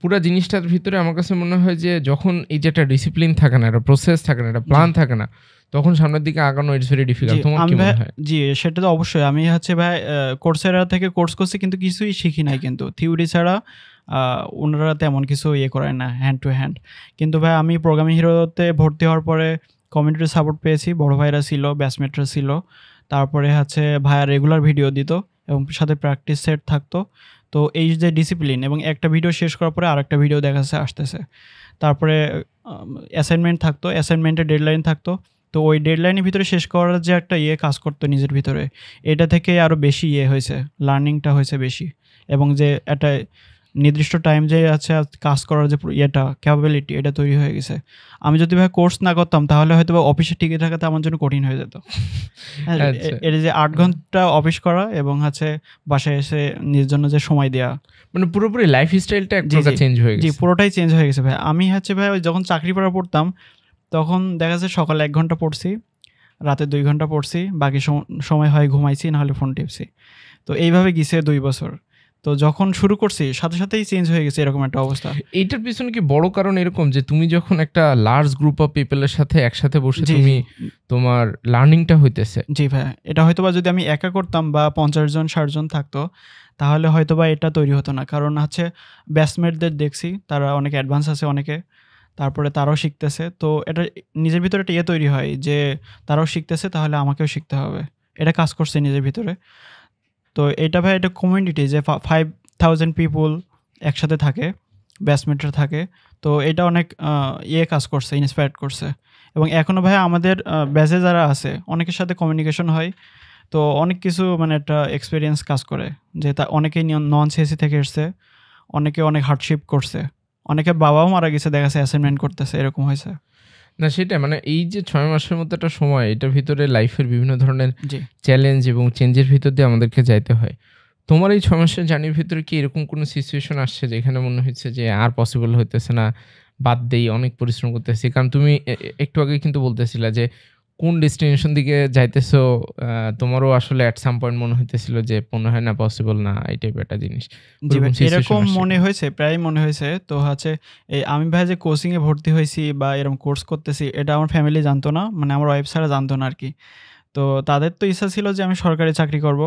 পুরো জিনিসটার ভিতরে আমার কাছে মনে হয় যে যখন এই যে একটা ডিসিপ্লিন থাকে না, একটা প্রসেস থাকে না, একটা প্ল্যান থাকে না, তখন সামনের দিকে আগানো ইটস ভেরি ডিফিকাল্ট। তোমার কি মনে হয়? জি, সেটা তো অবশ্যই। আমি হচ্ছে ভাই কোর্সেরা থেকে কোর্স করছি, কিন্তু কিছুই শিখি নাই, কিন্তু থিওরি ছাড়া ওনারা তেমন কিছু করেন না হ্যান্ড টু হ্যান্ড। কিন্তু ভাই আমি প্রোগ্রামিং হিরোতে ভর্তি হওয়ার পরে কমিউনিটির সাপোর্ট পেয়েছি, বড় ভাইরা ছিল, ব্যাচমেটরা ছিল, তারপরে হচ্ছে ভাইয়া রেগুলার ভিডিও দিত এবং সাথে প্র্যাকটিস সেট থাকতো। তো এই যে ডিসিপ্লিন, এবং একটা ভিডিও শেষ করার পরে আরেকটা ভিডিও দেখাচ্ছে আসতেছে, তারপরে অ্যাসাইনমেন্ট থাকতো, অ্যাসাইনমেন্টের ডেডলাইন থাকতো, তো ওই ডেডলাইনের ভিতরে শেষ করার যে একটা কাজ করতো নিজের ভিতরে, এটা থেকে আরও বেশি হয়েছে, লার্নিংটা হয়েছে বেশি, এবং যে একটা নির্দিষ্ট টাইম যে আছে কাজ করার যে ক্যাপাবিলিটি, এটা তৈরি হয়ে গেছে। আমি যদি ভাই কোর্স না করতাম তাহলে হয়তো অফিসে টিকে থাকাতে আমার জন্য কঠিন হয়ে যেত। এটা যে 8 ঘন্টা অফিস করা এবং হচ্ছে বাসায় এসে নিজের জন্য যে সময় দেওয়া, মানে পুরোপুরি লাইফ স্টাইলটা এক প্রকার চেঞ্জ হয়ে গেছে। জি, পুরোটাই চেঞ্জ হয়ে গেছে ভাই। আমি হচ্ছে ভাই যখন চাকরি পড়া পড়তাম তখন দেখা যাচ্ছে সকালে 1 ঘন্টা পড়ছি, রাতে 2 ঘন্টা পড়ছি, বাকি সময় হয় ঘুমাইছি, নাহলে ফোন টিপছি। তো এইভাবে গেছে 2 বছর। তো যখন শুরু করছি সাথে সাথেই চেঞ্জ হয়ে গেছে এরকম একটা অবস্থা। এইটার পিছনে কি বড় কারণ এরকম যে তুমি যখন একটা লার্জ গ্রুপ অফ পিপলের সাথে একসাথে বসে তুমি তোমার লার্নিংটা হইতেছে? জি ভাই, এটা হয়তোবা যদি আমি একা করতাম বা 50 জন 60 জন থাকতো তাহলে হয়তোবা এটা তৈরি হতো না। কারণ হচ্ছে ব্যাচমেটদের দেখছি তারা অনেক অ্যাডভান্স আছে অনেকে, তারপরে তারাও শিখতেছে। তো এটা নিজের ভিতরে একটা তৈরি হয় যে তারাও শিখতেছে, তাহলে আমাকেও শিখতে হবে, এটা কাজ করছে নিজের ভিতরে। তো এটা ভাই একটা কমিউনিটি যে 5000 পিপল একসাথে থাকে, ব্যাচমেটরা থাকে, তো এটা অনেক কাজ করছে, ইন্সপায়ার্ড করছে। এবং এখনও ভাই আমাদের ব্যাচে যারা আছে অনেকের সাথে কমিউনিকেশন হয়, তো অনেক কিছু মানে একটা এক্সপিরিয়েন্স কাজ করে, যে অনেকেই নন সিএসসি থেকে এসছে, অনেকে অনেক হার্ডশিপ করছে, অনেকে বাবাও মারা গেছে দেখা যাচ্ছে অ্যাসাইনমেন্ট করতেছে, এরকম হয়েছে। না সেটাই, মানে এই যে 6 মাসের মতো একটা সময়, এটার ভিতরে লাইফের বিভিন্ন ধরনের জি। চ্যালেঞ্জ এবং চেঞ্জের ভিতর দিয়ে আমাদেরকে যাইতে হয়। তোমার এই 6 মাসের জার্নির ভিতরে কি এরকম কোনো সিচুয়েশন আসছে যেখানে মনে হয়েছে যে আর পসিবল হইতেছে না, বাদ দেই, অনেক পরিশ্রম করতেছি? কারণ তুমি একটু আগে কিন্তু বলতেছিলা যে কোন ডেস্টিনেশন দিকে যাইতেছো, তোমারও আসলে এট সাম পয়েন্ট মনে হইতেছিল যে মনে হয় না পসিবল না, এই টাইপের একটা জিনিস। জি ভাই, ওরকম সিচুয়েশন এরকম আসছে মনে কিনা? হয়েছে, প্রায় মনে হয়েছে। তো হচ্ছে আমি ভাই যে কোচিং এ ভর্তি হইছি বা এরকম কোর্স করতেছি, এটা আমার ফ্যামিলি জানতো না। মানে আমার ওয়াইফ ছাড়া জানতো না আরকি। তো তাদের তো ইচ্ছা ছিল যে আমি সরকারি চাকরি করব।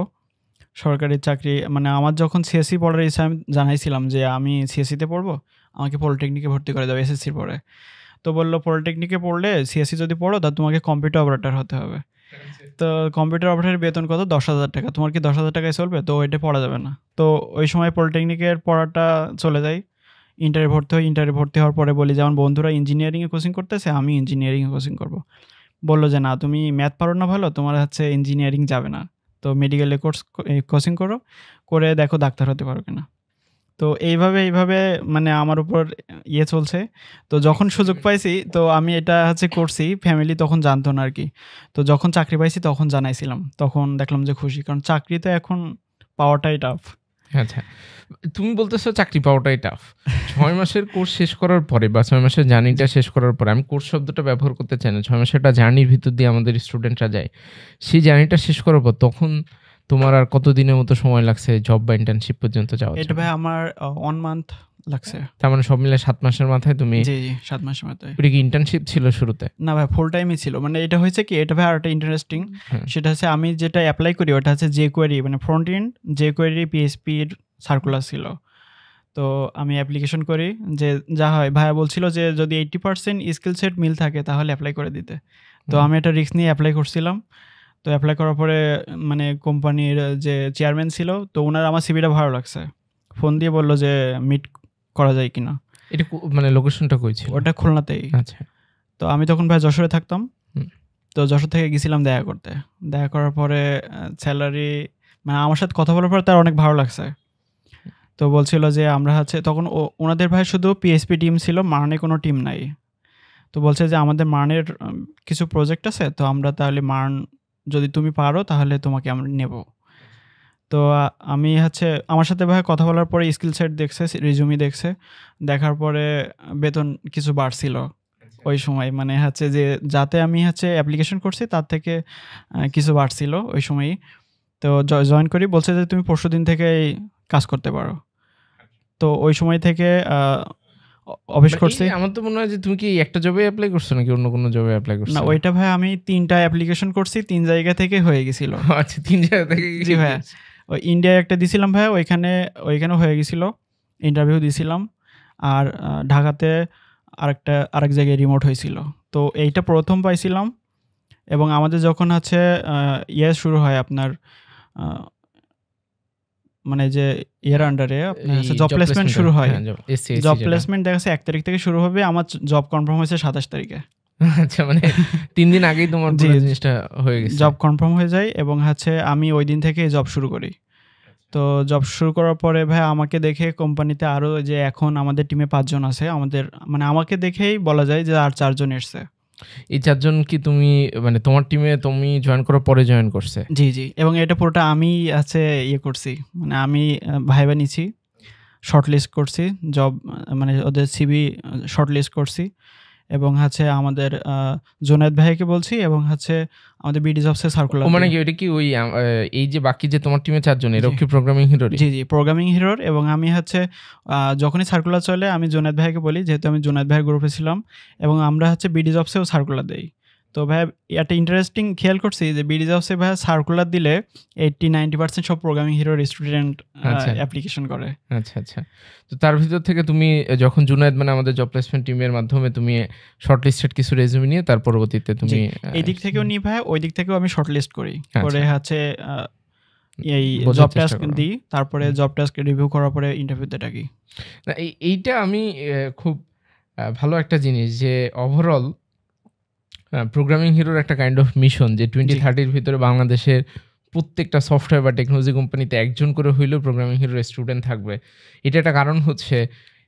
সরকারি চাকরি মানে আমার যখন সিএসসি পড়ার ইচ্ছা আমি জানাইছিলাম যে আমি সিএসসি তে পড়বো। আমাকে পলিটেকনিকে ভর্তি করে দাও এসএসসির পরে। তো বলল পলিটেকনিকে পড়লে সিএসসি যদি পড়ো তা তোমাকে কম্পিউটার অপারেটর হতে হবে। তো কম্পিউটার অপারেটরের বেতন কত? ১০,০০০ টাকা। তোমার কি ১০,০০০ টাকায় চলবে? তো ওইটা পড়া যাবে না। তো ওই সময় পলিটেকনিকের পড়াটা চলে যায়। ইন্টারে ভর্তি হই। ইন্টারে ভর্তি হওয়ার পরে বলি যে আমার বন্ধুরা ইঞ্জিনিয়ারিং এ কোচিং করতেছে, আমি ইঞ্জিনিয়ারিং এ কোচিং করব। বলল যে, "না তুমি ম্যাথ পারো না ভালো, তোমার হচ্ছে ইঞ্জিনিয়ারিং যাবে না। তো মেডিকেলে কোচিং করো। করে দেখো ডাক্তার হতে পারো কিনা।" তো এইভাবে মানে আমার উপর চলছে। তো যখন সুযোগ পাইছি তো আমি এটা হচ্ছে করছি। ফ্যামিলি তখন জানতো না আরকি। তো যখন চাকরি পাইছি তখন জানাইছিলাম। তখন দেখলাম যে খুশি। কারণ চাকরি তো এখন পাওয়াটাই টাফ। আচ্ছা। তুমি বলতেছো চাকরি পাওয়াটাই টাফ। ৬ মাসের কোর্স শেষ করার পরে বা ৬ মাসের জার্নিটা শেষ করার পরে, আমি কোর্স শব্দটা ব্যবহার করতে চাই না। ৬ মাসের একটা জার্নির ভিতর দিয়ে আমাদের স্টুডেন্টরা যায়। সেই জার্নিটা শেষ করার পর তখন তোমার আর কত দিনের মতো সময় লাগছে জব বা ইন্টার্নশিপ পর্যন্ত যাওয়ার এটা জন্য? ভাই আমার 1 মান্থ লাগছে। তার মানে সব মিলে ৭ মাসের মাথায় তুমি, জি, ৭ মাসের মাথায়। ওটা কি ইন্টার্নশিপ ছিল শুরুতে? না ভাই ফুল টাইমই ছিল। মানে এটা হয়েছে কি, এটা ভাই আরেকটা ইন্টারেস্টিং। হ্যাঁ। সেটা হচ্ছে আমি যেটা এপ্লাই করি ওটা হচ্ছে jQuery মানে ফ্রন্ট এন্ড jQuery PHP এর সার্কুলার ছিল। তো আমি অ্যাপ্লিকেশন করি, যে যা হয় ভাইয়া বলছিল যে যদি 80% স্কিল সেট মিল থাকে তাহলে এপ্লাই করে দিতে। তো আমি একটা রিস্ক নিয়ে এপ্লাই করছিলাম। তো এপ্লাই করার পরে মানে কোম্পানির যে চেয়ারম্যান ছিল, তো উনার আমার সিভিটা ভালো লাগছে। ফোন দিয়ে বলল যে মিট করা যায় কিনা। এটা মানে লোকেশনটা কই ছিল? ওটা খুলনাতেই। আচ্ছা। তো আমি তখন ভাই যশোরে থাকতাম। হুম। তো যশোর থেকে গেছিলাম দেখা করতে। দেখা করার পরে স্যালারি মানে আমার সাথে কথা বলার পরে তার অনেক ভালো লাগছে। তো বলছিল যে আমরা হচ্ছে তখন ওনাদের ভাই শুধু পিএইচপি টিম ছিল, মার্নে কোনো টিম নাই। তো বলছে যে আমাদের মার্নের কিছু প্রজেক্ট আছে, তো আমরা তাহলে মার্ন যদি তুমি পারো তাহলে তোমাকে আমরা নেব। তো আমি হচ্ছে আমার সাথে ভাই কথা বলার পরে স্কিল সেট দেখছে, রিজুমি দেখছে। দেখার পরে বেতন কিছু বাড়ছিল ওই সময়। মানে হচ্ছে যে যাতে আমি হচ্ছে অ্যাপ্লিকেশন করছি তার থেকে কিছু বাড়ছিল ওই সময়ই। তো জয়েন করি, বলছে যে তুমি পরশুদিন থেকেই কাজ করতে পারো। তো ওই সময় থেকে অফিস করছি। আমার তো মনে হয় যে তুমি কি একটা জবে এপ্লাই করছো নাকি অন্য কোনো জবে এপ্লাই করছো? না ওইটা ভাই আমি ৩টা অ্যাপ্লিকেশন করছি, ৩ জায়গা থেকে হয়ে গেছিল। আচ্ছা, ৩ জায়গা থেকে? জি ভাইয়া। ওই ইন্ডিয়ায় একটা দিছিলাম ভাইয়া, ওইখানেও হয়ে গেছিল। ইন্টারভিউ দিছিলাম। আর ঢাকাতে আরেক জায়গায় রিমোট হয়েছিল। তো এইটা ১ম পাইছিলাম। এবং আমাদের যখন হচ্ছে শুরু হয় আপনার মানে যে আন্ডারে আপনার হচ্ছে জব প্লেসমেন্ট শুরু হয়। জব প্লেসমেন্ট দেখা যাচ্ছে ১ তারিখ থেকে শুরু হবে। আমার জব কনফার্ম হয়েছে ২৭ তারিখে। আচ্ছা, মানে ৩ দিন আগেই তোমার জি, পুরো জিনিসটা হয়ে গেছে। জব কনফার্ম হয়ে যায় এবং হচ্ছে আমি ওই দিন থেকে জব শুরু করি। তো জব শুরু করার পরে ভাই আমাকে দেখে কোম্পানিতে আরো যে এখন আমাদের টিমে ৫ জন আছে। মানে আমাকে দেখেই বলা যায় যে আর ৪ জন এসছে। এই ৪ জন কি তুমি মানে তোমার টিমে তুমি জয়েন করার পরে জয়েন করছে? জি, জি। এবং এটা পুরোটা আমি আছে করছি। মানে আমি ভাইবা নিছি। শর্টলিস্ট করছি। জব মানে ওদের সিভি শর্টলিস্ট করছি। এবং হচ্ছে আমাদের জুনায়েদ ভাইয়াকে বলছি এবং হচ্ছে আমাদের বিডি জবসে সার্কুলার। মানে কি ওইটা কি ওই এই যে বাকি যে তোমার টিমে ৪ জন এরাও কি প্রোগ্রামিং হিরোর? জি, জি, প্রোগ্রামিং হিরোর। এবং আমি হচ্ছে যখনই সার্কুলার চলে আমি জুনায়েদ ভাইয়াকে বলি, যেহেতু আমি জুনায়েদ ভাইয়ের গ্রুপে ছিলাম এবং আমরা হচ্ছে বিডি জবসেও সার্কুলার দেই। তো ভাইয়া একটা ইন্টারেস্টিং খেয়াল করছি যে বিডি জবসে ভাইয়া সার্কুলার দিলে 80-90% সব প্রোগ্রামিং হিরোর স্টুডেন্ট অ্যাপ্লিকেশন করে। আচ্ছা, আচ্ছা। তো তার ভিতর থেকে তুমি যখন জুনায়েদ মানে আমাদের জব প্লেসমেন্ট টিমের মাধ্যমে তুমি শর্টলিস্টেড কিছু রেজুমে নিয়ে তার পরবর্তীতে তুমি এই দিক থেকেও নিই ভাইয়া, ওই দিক থেকেও আমি শর্টলিস্ট করি। করে হচ্ছে এই বোঝার জব চেষ্টা টাস্ক করো। দিই। তারপরে জব টাস্ক রিভিউ করার পরে ইন্টারভিউতে ডাকি। না এইটা আমি খুব ভালো একটা জিনিস যে ওভারঅল প্রোগ্রামিং হিরোর একটা কাইন্ড অফ মিশন যে 2030 ভিতরে বাংলাদেশের প্রত্যেকটা সফটওয়্যার বা টেকনোলজি কোম্পানিতে একজন করে হইলেও প্রোগ্রামিং হিরোর স্টুডেন্ট থাকবে। এটা একটা কারণ হচ্ছে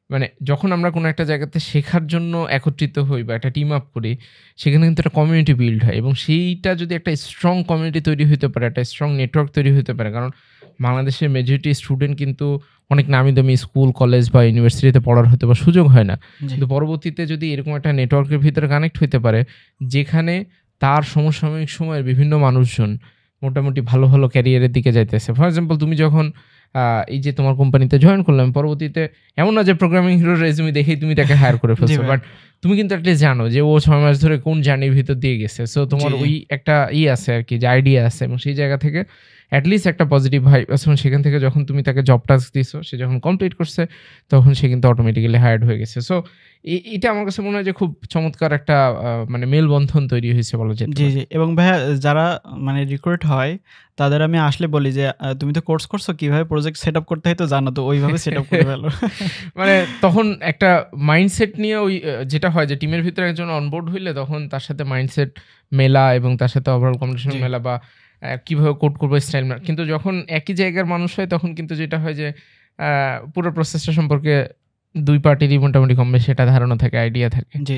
মানে যখন আমরা কোনো একটা জায়গাতে শেখার জন্য একত্রিত হই বা একটা টিম আপ করি, সেখানে কিন্তু একটা কমিউনিটি বিল্ড হয়, এবং সেইটা যদি একটা স্ট্রং কমিউনিটি তৈরি হতে পারে, একটা স্ট্রং নেটওয়ার্ক তৈরি হতে পারে, কারণ বাংলাদেশের মেজরিটি স্টুডেন্ট কিন্তু অনেক নামি দামি স্কুল কলেজ বা ইউনিভার্সিটিতে পড়ার হয়তো বা সুযোগ হয় না, কিন্তু পরবর্তীতে যদি এরকম একটা নেটওয়ার্কের ভিতরে কানেক্ট হতে পারে যেখানে তার সমসাময়িক সময়ের বিভিন্ন মানুষজন মোটামুটি ভালো ভালো ক্যারিয়ারের দিকে যাইতেছে। ফর এক্সাম্পল, তুমি যখন এই যে তোমার কোম্পানিতে জয়েন করলাম, পরবর্তীতে এমন না যে প্রোগ্রামিং হিরোর রেজুমি দেখেই তুমি তাকে হায়ার করে ফেলছো, বাট তুমি কিন্তু অ্যাটলিস্ট জানো যে ও 6 মাস ধরে কোন জার্নির ভিতর দিয়ে গেছে। সো তোমার ওই একটা আছে আর কি, যে আইডিয়া আছে, এবং সেই জায়গা থেকে অ্যাটলিস্ট একটা পজিটিভ ভাইব আছে, এবং সেখান থেকে যখন তুমি তাকে জব টাস্ক দিছো, সে যখন কমপ্লিট করছে তখন সে কিন্তু অটোমেটিক্যালি হায়ার্ড হয়ে গেছে। সো এটা আমার কাছে মনে হয় যে খুব চমৎকার একটা মানে মেলবন্ধন তৈরি হয়েছে বলা যেতে পারে। জি। এবং ভাইয়া যারা মানে রিক্রুট হয় তাদের আমি আসলে বলি যে তুমি তো কোর্স করছো, কিভাবে প্রজেক্ট সেট আপ করতে হয় তো জানো, তো ওইভাবে সেট আপ করে ফেলো। মানে তখন একটা মাইন্ডসেট নিয়ে ওই যেটা হয় যে টিমের ভিতরে একজন অনবোর্ড হইলে তখন তার সাথে মাইন্ডসেট মেলা এবং তার সাথে ওভারঅল কমিউনিকেশন মেলা বা কিভাবে কোড করবো স্টাইল মেলা। কিন্তু যখন একই জায়গার মানুষ হয় তখন কিন্তু যেটা হয় যে পুরো প্রসেসটা সম্পর্কে দুই পার্টিরই মোটামুটি কম বেশি এটা ধারণা থাকে, আইডিয়া থাকে। জি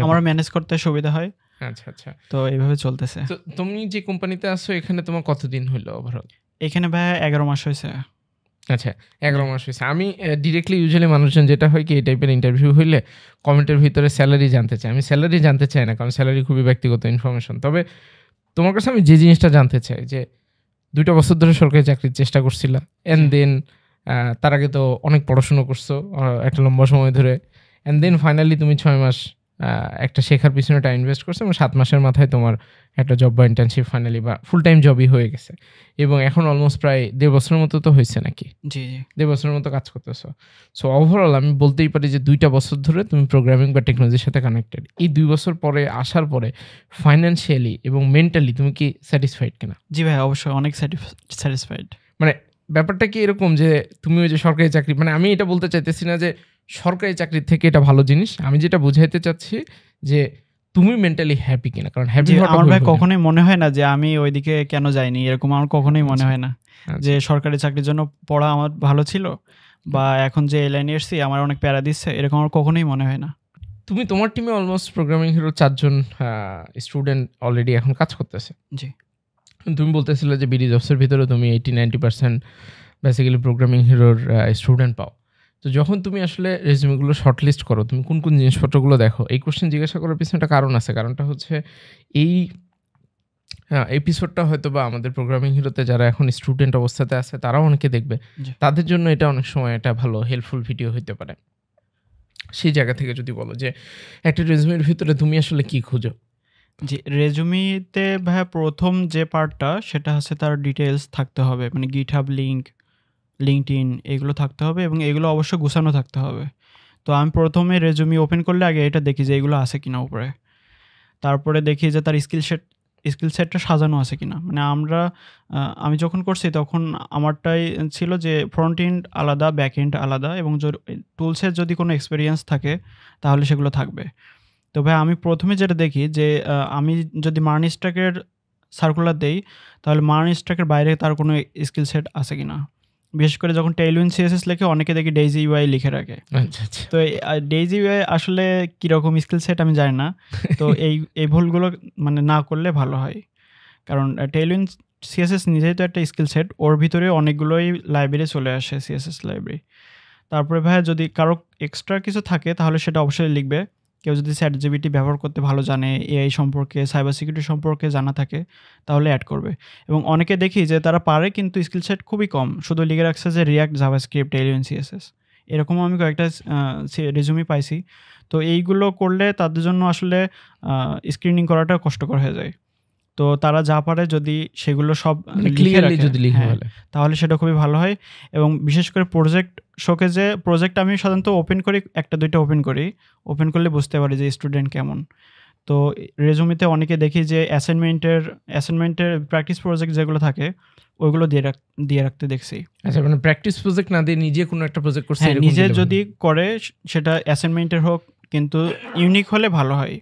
আমার ম্যানেজ করতে সুবিধা হয়। আচ্ছা। তো এইভাবে চলতেছে। তো তুমি যে কোম্পানিতে আছো এখানে তোমার কতদিন হইলো ওভারঅল? এখানে ভাইয়া 11 মাস হয়েছে। আচ্ছা, 11 মাস হয়েছে। আমি ডিরেক্টলি ইউজুয়ালি মানুষজন যেটা হয় কি, এই টাইপের ইন্টারভিউ হইলে কমেন্টের ভিতরে স্যালারি জানতে চাই। আমি স্যালারি জানতে চাই না, কারণ স্যালারি খুবই ব্যক্তিগত ইনফরমেশন। তবে তোমার কাছে আমি যে জিনিসটা জানতে চাই যে 2টা বছর ধরে সরকারি চাকরির চেষ্টা করছিলা, অ্যান্ড দেন তার আগে তো অনেক পড়াশুনো করছো একটা লম্বা সময় ধরে, অ্যান্ড দেন ফাইনালি তুমি 6 মাস একটা শেখার পিছনে টাইম ইনভেস্ট করছো, এবং 7 মাসের মাথায় তোমার একটা জব বা ইন্টার্নশিপ ফাইনালি বা ফুল টাইম জবই হয়ে গেছে, এবং এখন অলমোস্ট প্রায় 1.5 বছরের মতো তো হয়েছে নাকি? জি 1.5 বছরের মতো কাজ করতেছো। সো ওভারঅল আমি বলতেই পারি যে 2টা বছর ধরে তুমি প্রোগ্রামিং বা টেকনোলজির সাথে কানেক্টেড। এই 2 বছর পরে আসার পরে ফাইন্যান্সিয়ালি এবং মেন্টালি তুমি কি স্যাটিসফাইড কিনা? জি ভাই, অবশ্যই অনেক স্যাটিসফাইড। মানে ব্যাপারটা কি এরকম যে তুমি ওই যে সরকারি চাকরি, মানে আমি এটা বলতে চাইতেছি না যে সরকারি চাকরির থেকে এটা ভালো জিনিস, আমি যেটা বুঝাইতে চাচ্ছি যে তুমি মেন্টালি হ্যাপি কিনা, কারণ হ্যাপি হওয়াটা আমার ভাই কখনোই মনে হয় না যে আমি ওইদিকে কেন যাইনি, এরকম আমার কখনোই মনে হয় না যে সরকারি চাকরির জন্য পড়া আমার ভালো ছিল বা এখন যে এই লাইনে এসেছি আমার অনেক প্যারা দিচ্ছে, এরকম আমার কখনোই মনে হয় না। তুমি তোমার টিমে অলমোস্ট প্রোগ্রামিং হিরো 4 জন স্টুডেন্ট অলরেডি এখন কাজ করতেছে। জি তুমি বলতেছিলে যে বিডি জবসের ভিতরে তুমি 80-90% বেসিক্যালি প্রোগ্রামিং হিরোর স্টুডেন্ট পাও। তো যখন তুমি আসলে রেজুমেগুলো শর্টলিস্ট করো, তুমি কোন কোন জিনিসপত্রগুলো দেখো? এই কোশ্চেন জিজ্ঞাসা করার পিছনে একটা কারণ আছে। কারণটা হচ্ছে এই এপিসোডটা হয়তো বা আমাদের প্রোগ্রামিং হিরোতে যারা এখন স্টুডেন্ট অবস্থাতে আছে তারাও অনেকে দেখবে, তাদের জন্য এটা অনেক সময় একটা ভালো হেল্পফুল ভিডিও হতে পারে। সেই জায়গা থেকে যদি বলো যে একটা রেজুমের ভিতরে তুমি আসলে কি খুঁজো? জি, রেজুমিতে ভাইয়া প্রথম যে পার্টটা সেটা হচ্ছে তার ডিটেলস থাকতে হবে, মানে গিটহাব লিঙ্ক, লিঙ্কডইন এগুলো থাকতে হবে, এবং এগুলো অবশ্যই গুছানো থাকতে হবে। তো আমি প্রথমে রেজুমি ওপেন করলে আগে এটা দেখি যে এগুলো আছে কিনা উপরে, তারপরে দেখি যে তার স্কিল সেটটা সাজানো আছে কিনা। মানে আমি যখন করছি তখন আমারটাই ছিল যে ফ্রন্ট এন্ড আলাদা, ব্যাক এন্ড আলাদা, এবং টুলসের যদি কোনো এক্সপিরিয়েন্স থাকে তাহলে সেগুলো থাকবে। তো ভাই আমি প্রথমে যেটা দেখি যে আমি যদি মার্নি স্ট্যাকের সার্কুলার দেই তাহলে মার্নি স্ট্যাকের বাইরে তার কোনো স্কিল সেট আছে কিনা। বিশেষ করে যখন টেইলউইন্ড সিএসএস লেখে অনেকে দেখি ডেইজি ইউআই লিখে রাখে। আচ্ছা। তো ডেইজি ইউআই আসলে কীরকম স্কিল সেট আমি জানি না। তো এই ভুলগুলো মানে না করলে ভালো হয়, কারণ টেইলউইন্ড সিএসএস নিজেই তো একটা স্কিল সেট, ওর ভিতরে অনেকগুলোই লাইব্রেরি চলে আসে, সিএসএস লাইব্রেরি। তারপরে ভাই যদি কারো এক্সট্রা কিছু থাকে তাহলে সেটা অবশ্যই লিখবে। কেউ যদি চ্যাটজিপিটি ব্যবহার করতে ভালো জানে, এআই সম্পর্কে, সাইবার সিকিউরিটি সম্পর্কে জানা থাকে তাহলে অ্যাড করবে। এবং অনেকে দেখি যে তারা পারে কিন্তু স্কিল সেট খুবই কম, শুধু লিখে রাখছে যে রিয়াক্ট, জাভাস্ক্রিপ্ট, টেইলউইন্ড সিএসএস। এরকমও আমি কয়েকটা রেজুমি পাইছি। তো এইগুলো করলে তাদের জন্য আসলে স্ক্রিনিং করাটা কষ্টকর হয়ে যায়। তো তারা যা পারে যদি সেগুলো সব ক্লিয়ারলি যদি লিখে ফেলে তাহলে সেটা খুবই ভালো হয়। এবং বিশেষ করে প্রজেক্ট শোকেজে প্রজেক্ট আমি সাধারণত ওপেন করি, 1-2টা ওপেন করলে বুঝতে পারি যে স্টুডেন্ট কেমন। তো রেজুমিতে অনেকে দেখি যে অ্যাসাইনমেন্টের প্র্যাকটিস প্রজেক্ট যেগুলো থাকে ওইগুলো দিয়ে রাখতে দেখছি। আচ্ছা, মানে প্র্যাকটিস প্রজেক্ট না দিয়ে নিজে কোনো একটা প্রজেক্ট করছে, নিজে যদি করে সেটা অ্যাসাইনমেন্টের হোক, কিন্তু ইউনিক হলে ভালো হয়।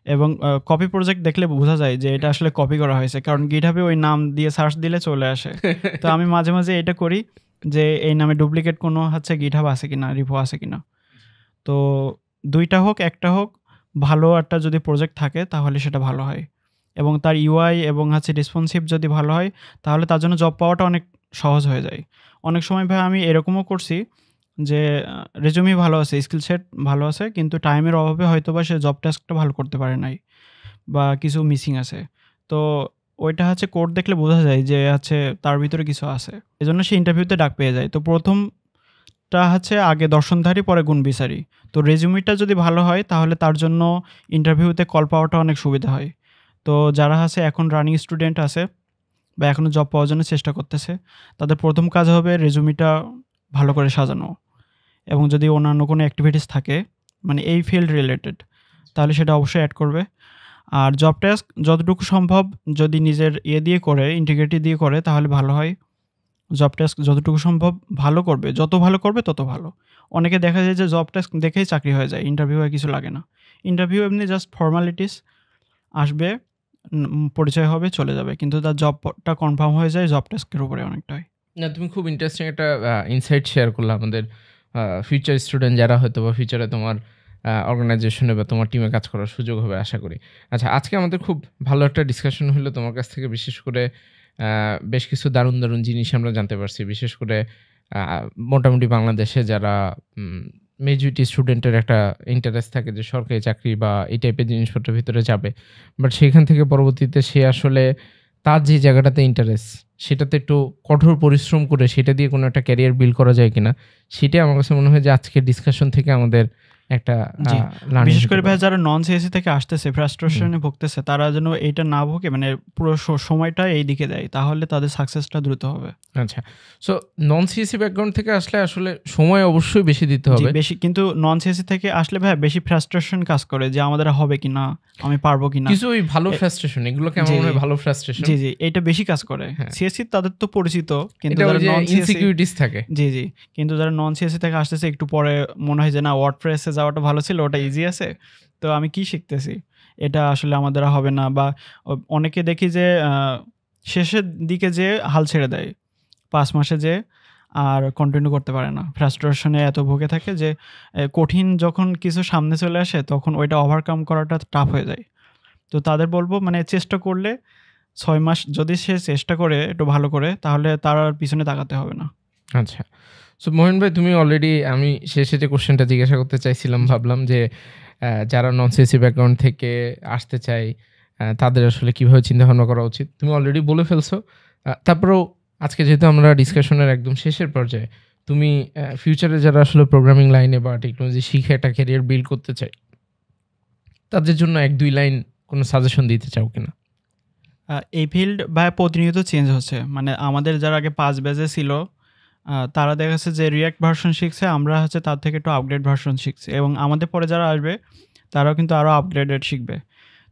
এবং কপি প্রজেক্ট দেখলে বোঝা যায় যে এটা আসলে কপি করা হয়েছে, কারণ গিটহাবে ওই নাম দিয়ে সার্চ দিলে চলে আসে। তো আমি মাঝে মাঝে এটা করি যে এই নামে ডুপ্লিকেট কোনো গিটহাব আছে কিনা, রিপো আছে কিনা। তো ২ টা হোক, ১ টা হোক, ভালো একটা যদি প্রজেক্ট থাকে তাহলে সেটা ভালো হয়। এবং তার UI এবং রেসপন্সিভ যদি ভালো হয়, তাহলে তার জন্য জব পাওয়াটা অনেক সহজ হয়ে যায়। অনেক সময় ভাই আমি এরকমও করছি যে রেজুমে ভালো আছে, স্কিল সেট ভালো আছে, কিন্তু টাইমের অভাবে হয়তোবা সে জব টাস্কটা ভালো করতে পারে নাই বা কিছু মিসিং আছে। তো ওইটা কোড দেখলে বোঝা যায় যে তার ভিতরে কিছু আছে। এজন্য সে ইন্টারভিউতে ডাক পেয়ে যায়। তো ১ম টা আগে দর্শনধারী পরে গুণবিচারী। তো রেজুমেটা যদি ভালো হয় তাহলে তার জন্য ইন্টারভিউতে কল পাওয়াটা অনেক সুবিধা হয়। তো যারা এখন রানিং স্টুডেন্ট আছে বা এখনো জব পাওয়ার জন্য চেষ্টা করতেছে, তাদের ১ম কাজ হবে রেজুমেটা ভালো করে সাজানো। এবং যদি অন্যান্য কোনো অ্যাক্টিভিটিস থাকে মানে এই ফিল্ড রিলেটেড, তাহলে সেটা অবশ্যই এড করবে। আর জব টাস্ক যতটুকু সম্ভব যদি নিজের দিয়ে করে, ইন্টিগ্রিটি দিয়ে করে তাহলে ভালো হয়। জব টাস্ক যতটুকু সম্ভব ভালো করবে, যত ভালো করবে তত ভালো। অনেকে দেখা যায় যে জব টাস্ক দেখেই চাকরি হয়ে যায়, ইন্টারভিউ আর কিছু লাগে না। ইন্টারভিউ এমনি জাস্ট ফর্মালিটিস, আসবে, পরিচয় হবে, চলে যাবে। কিন্তু তার জবটা কনফার্ম হয়ে যায় জব টাস্কের উপরে অনেকটাই। না, তুমি খুব ইন্টারেস্টিং একটা ইনসাইট শেয়ার করলে আমাদের ফিউচার স্টুডেন্ট যারা হয়তো বা ফিউচারে তোমার অর্গানাইজেশনে বা তোমার টিমে কাজ করার সুযোগ হবে আশা করি। আচ্ছা, আজকে আমাদের খুব ভালো একটা ডিসকাশন হলো তোমার কাছ থেকে। বিশেষ করে বেশ কিছু দারুণ দারুণ জিনিস আমরা জানতে পারছি। বিশেষ করে মোটামুটি বাংলাদেশে যারা মেজরিটি স্টুডেন্টের একটা ইন্টারেস্ট থাকে যে সরকারি চাকরি বা এই টাইপের জিনিসপত্রের ভিতরে যাবে, বাট সেখান থেকে পরবর্তীতে সে আসলে তার যে জায়গাটাতে ইন্টারেস্ট সেটাতে একটু কঠোর পরিশ্রম করে সেটা দিয়ে কোনো একটা ক্যারিয়ার বিল্ড করা যায় কিনা, সেটাই আমার কাছে মনে হয় যে আজকের ডিসকাশন থেকে আমাদের একটা জি, লার্নিং বিশেষ হতে করে ভাই পারে। যারা নন সিএসসি থেকে আসতেছে, ফ্রাস্ট্রেশনে ভুগতেছে, তারা যেন এইটা না ভোগে, মানে পুরো সময়টা এই দিকে দেয়, তাহলে তাদের সাকসেসটা দ্রুত হবে। আচ্ছা, সো নন সিএসসি ব্যাকগ্রাউন্ড থেকে আসলে আসলে সময় অবশ্যই বেশি দিতে জি, হবে। বেশি, কিন্তু নন সিএসসি থেকে আসলে ভাই বেশি ফ্রাস্ট্রেশন কাজ করে যে আমাদের হবে কিনা, আমি পারবো কিনা। কিছু ওই ভালো ফ্রাস্ট্রেশন, এগুলোকে আমার জি, মনে হয় জি। ভালো ফ্রাস্ট্রেশন। জি, জি, এটা বেশি কাজ করে। হ্যাঁ, সিএসসি তাদের তো পরিচিত, কিন্তু এটা ওই যারা যে নন সিএসসি, ইনসিকিউরিটিস থাকে। জি, জি, কিন্তু যারা নন সিএসসি থেকে আসতেছে একটু পরে মনে হয় যে না, ওয়ার্ডপ্রেসে যাওয়াটা ভালো ছিল, ওটা ইজি আছে। তো আমি কি শিখতেছি? এটা আসলে আমার দ্বারা হবে না। বা অনেকে দেখি যে শেষের দিকে যেয়ে হাল ছেড়ে দেয়। ৫ মাসে যেয়ে আর কন্টিনিউ করতে পারে না। ফ্রাস্ট্রেশনে এত ভুগে থাকে যে কঠিন যখন কিছু সামনে চলে আসে তখন ওইটা ওভারকাম করাটা টাফ হয়ে যায়। তো তাদের বলব মানে চেষ্টা করলে ৬ মাস যদি সে চেষ্টা করে একটু ভালো করে, তাহলে তার আর পিছনে তাকাতে হবে না। আচ্ছা, সো মহিন ভাই, তুমি অলরেডি আমি শেষে যে কোশ্চেনটা জিজ্ঞাসা করতে চাইছিলাম, ভাবলাম যে যারা নন সিএসসি ব্যাকগ্রাউন্ড থেকে আসতে চায় তাদের আসলে কীভাবে চিন্তাভাবনা করা উচিত, তুমি অলরেডি বলে ফেলছো। তারপরেও আজকে যেহেতু আমরা ডিসকাশনের একদম শেষের পর্যায়ে, তুমি ফিউচারে যারা আসলে প্রোগ্রামিং লাইনে বা টেকনোলজি শিখে একটা ক্যারিয়ার বিল্ড করতে চায়, তাদের জন্য ১-২ লাইন কোনো সাজেশন দিতে চাও কিনা? এই ফিল্ড প্রতিনিয়ত চেঞ্জ হচ্ছে। মানে আমাদের যারা আগে ৫ ব্যাচে ছিল, তারা দেখা যাচ্ছে যে রিঅ্যাক্ট ভার্সন শিখছে, আমরা তার থেকে একটু আপগ্রেড ভার্সন শিখছি, এবং আমাদের পরে যারা আসবে তারাও কিন্তু আরও আপগ্রেডেড শিখবে।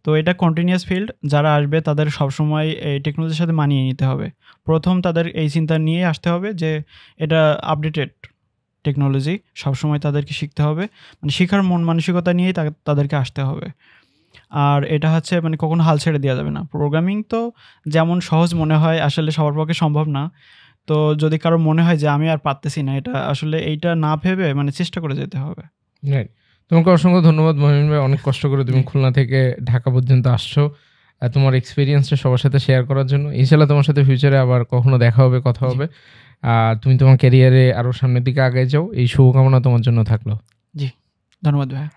তো এটা কন্টিনিউয়াস ফিল্ড। যারা আসবে তাদের সবসময় এই টেকনোলজির সাথে মানিয়ে নিতে হবে। প্রথম তাদের এই চিন্তা নিয়ে আসতে হবে যে এটা আপডেটেড টেকনোলজি, সবসময় তাদেরকে শিখতে হবে। মানে শেখার মন মানসিকতা নিয়েই তাদেরকে আসতে হবে। আর এটা মানে কখনো হাল ছেড়ে দেওয়া যাবে না। প্রোগ্রামিং তো যেমন সহজ মনে হয়, আসলে সবার পক্ষে সম্ভব না। তো যদি কারো মনে হয় যে আমি আর পারতেছি না, এটা আসলে এইটা না ভেবে মানে চেষ্টা করে যেতে হবে। রাইট। তোমাকে অসংখ্য ধন্যবাদ মহিন ভাই। অনেক কষ্ট করে তুমি খুলনা থেকে ঢাকা পর্যন্ত আসছো তোমার এক্সপেরিয়েন্সটা সবার সাথে শেয়ার করার জন্য। ইনশাল্লাহ তোমার সাথে ফিউচারে আবার কখনো দেখা হবে, কথা হবে। তুমি তোমার ক্যারিয়ারে আরও সামনের দিকে আগায় যাও, এই শুভকামনা তোমার জন্য থাকলো। জি, ধন্যবাদ ভাইয়া।